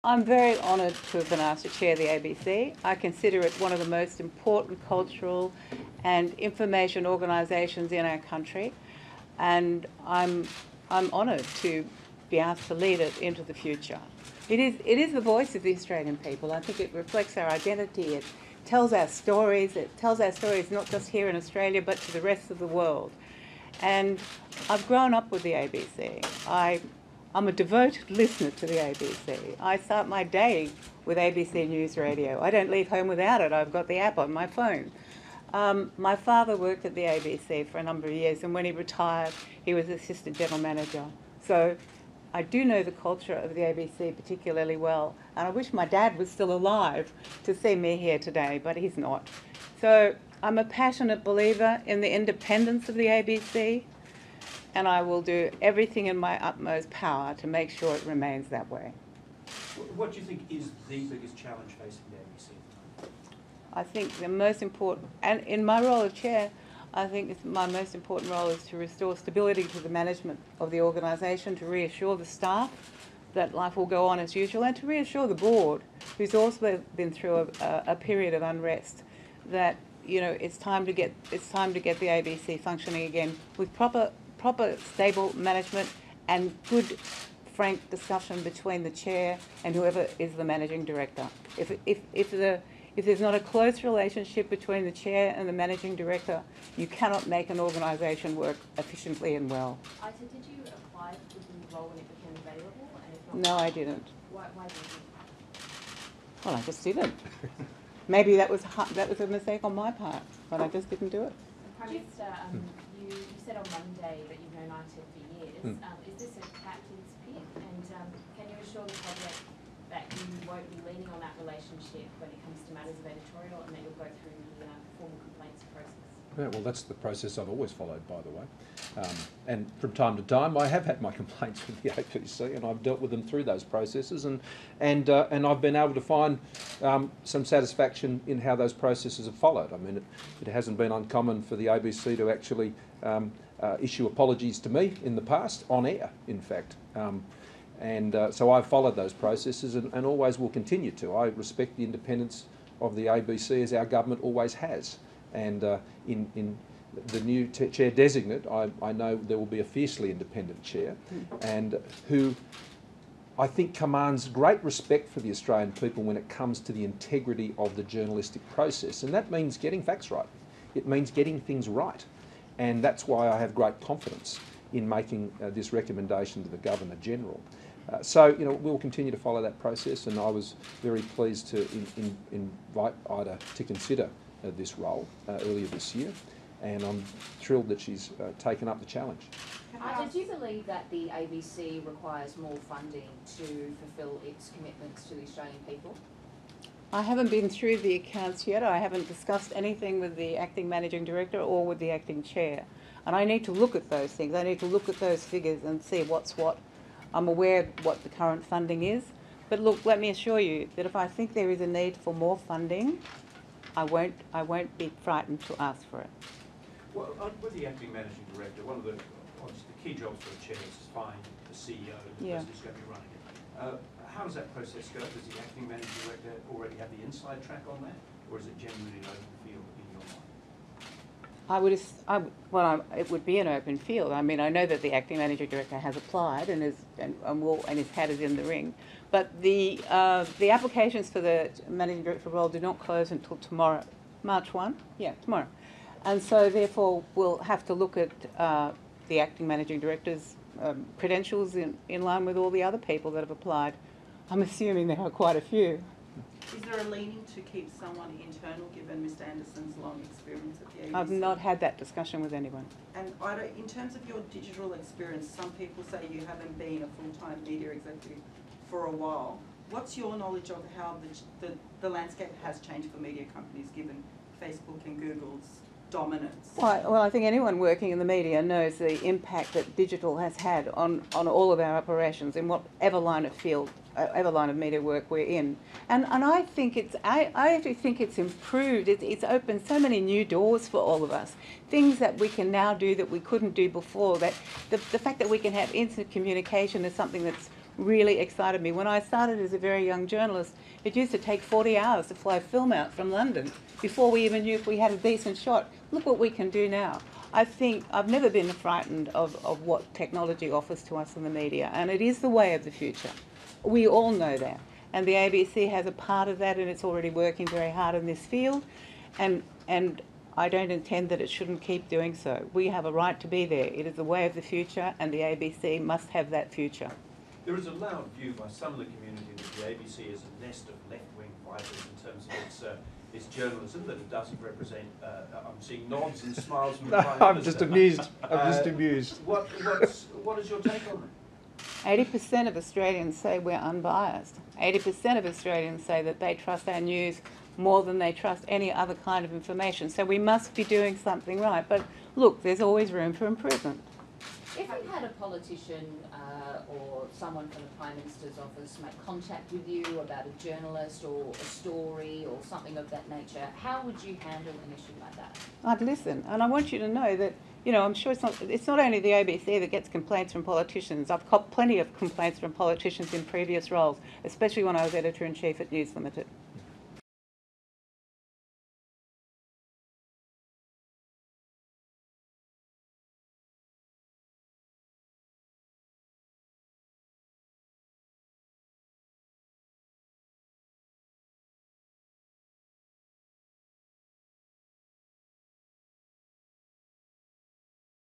I'm very honoured to have been asked to chair the ABC. I consider it one of the most important cultural and information organisations in our country, and I'm honoured to be asked to lead it into the future. It is the voice of the Australian people. I think it reflects our identity. It tells our stories. It tells our stories not just here in Australia but to the rest of the world. And I've grown up with the ABC. I'm a devoted listener to the ABC. I start my day with ABC News Radio. I don't leave home without it. I've got the app on my phone. My father worked at the ABC for a number of years, and when he retired, he was assistant general manager. So I do know the culture of the ABC particularly well, and I wish my dad was still alive to see me here today, but he's not. So I'm a passionate believer in the independence of the ABC, and I will do everything in my utmost power to make sure it remains that way. What do you think is the biggest challenge facing the ABC? I think the most important, and in my role as chair, I think my most important role is to restore stability to the management of the organisation, to reassure the staff that life will go on as usual, and to reassure the board, who's also been through a period of unrest, that it's time to get the ABC functioning again with proper stable management and good frank discussion between the chair and whoever is the managing director. If there's not a close relationship between the chair and the managing director, you cannot make an organisation work efficiently and well. Ita, did you apply for the role when it became available? And if not, no, I didn't. Why didn't you? Well, I just didn't. Maybe that was a mistake on my part, but I just didn't do it. Prime Minister, you said on Monday that you've known Ita for years. Is this a captain's pick? And can you assure the public that you won't be leaning on that relationship when it comes to matters of editorial, and that you'll go through the formal complaints process? Yeah, well, that's the process I've always followed, by the way. And from time to time, I have had my complaints with the APC, and I've dealt with them through those processes, and I've been able to find some satisfaction in how those processes have followed. I mean, it hasn't been uncommon for the ABC to actually issue apologies to me in the past, on air, in fact. So I've followed those processes and always will continue to. I respect the independence of the ABC, as our government always has. And in the new chair designate, I know there will be a fiercely independent chair, and who I think commands great respect for the Australian people when it comes to the integrity of the journalistic process. And that means getting facts right. It means getting things right. And that's why I have great confidence in making this recommendation to the Governor-General. So we'll continue to follow that process, and I was very pleased to invite Ita to consider this role earlier this year, and I'm thrilled that she's taken up the challenge. Do you believe that the ABC requires more funding to fulfil its commitments to the Australian people? I haven't been through the accounts yet. I haven't discussed anything with the acting managing director or with the acting chair. And I need to look at those things. I need to look at those figures and see what's what. I'm aware of what the current funding is. But look, let me assure you that if I think there is a need for more funding, I won't be frightened to ask for it. Well, with the acting managing director, one of the key jobs for the chair is to find the CEO, the person who's going to be running it. How does that process go? Does the acting managing director already have the inside track on that, or is it genuinely an open field in your mind? It would be an open field. I mean, I know that the acting managing director has applied and his hat is in the ring, but the applications for the managing director role do not close until tomorrow, March 1. Yeah, tomorrow, and so therefore we'll have to look at the acting managing director's credentials in line with all the other people that have applied. I'm assuming there are quite a few. Is there a leaning to keep someone internal, given Mr Anderson's long experience at the ABC? I've not had that discussion with anyone. And Ita, in terms of your digital experience, some people say you haven't been a full-time media executive for a while. What's your knowledge of how the landscape has changed for media companies, given Facebook and Google's dominance? Well, I think anyone working in the media knows the impact that digital has had on all of our operations in whatever line of media work we're in. And I think I actually think it's improved. It's opened so many new doors for all of us. Things that we can now do that we couldn't do before. That the fact that we can have instant communication is something that's really excited me. When I started as a very young journalist, it used to take 40 hours to fly film out from London before we even knew if we had a decent shot. Look what we can do now. I think I've never been frightened of what technology offers to us in the media, and it is the way of the future. We all know that. And the ABC has a part of that, and it's already working very hard in this field. And I don't intend that it shouldn't keep doing so. We have a right to be there. It is the way of the future, and the ABC must have that future. There is a loud view by some of the community that the ABC is a nest of left-wing fighters in terms of its journalism, that it doesn't represent. I'm seeing nods and smiles from the Prime I'm Minister. just amused. I'm just amused. What is your take on that? 80% of Australians say we're unbiased. 80% of Australians say that they trust our news more than they trust any other kind of information. So we must be doing something right. But look, there's always room for improvement. If you had a politician or someone from the Prime Minister's office make contact with you about a journalist or a story or something of that nature, how would you handle an issue like that? I'd listen, and I want you to know that, you know, I'm sure it's not only the ABC that gets complaints from politicians. I've got plenty of complaints from politicians in previous roles, especially when I was editor-in-chief at News Limited.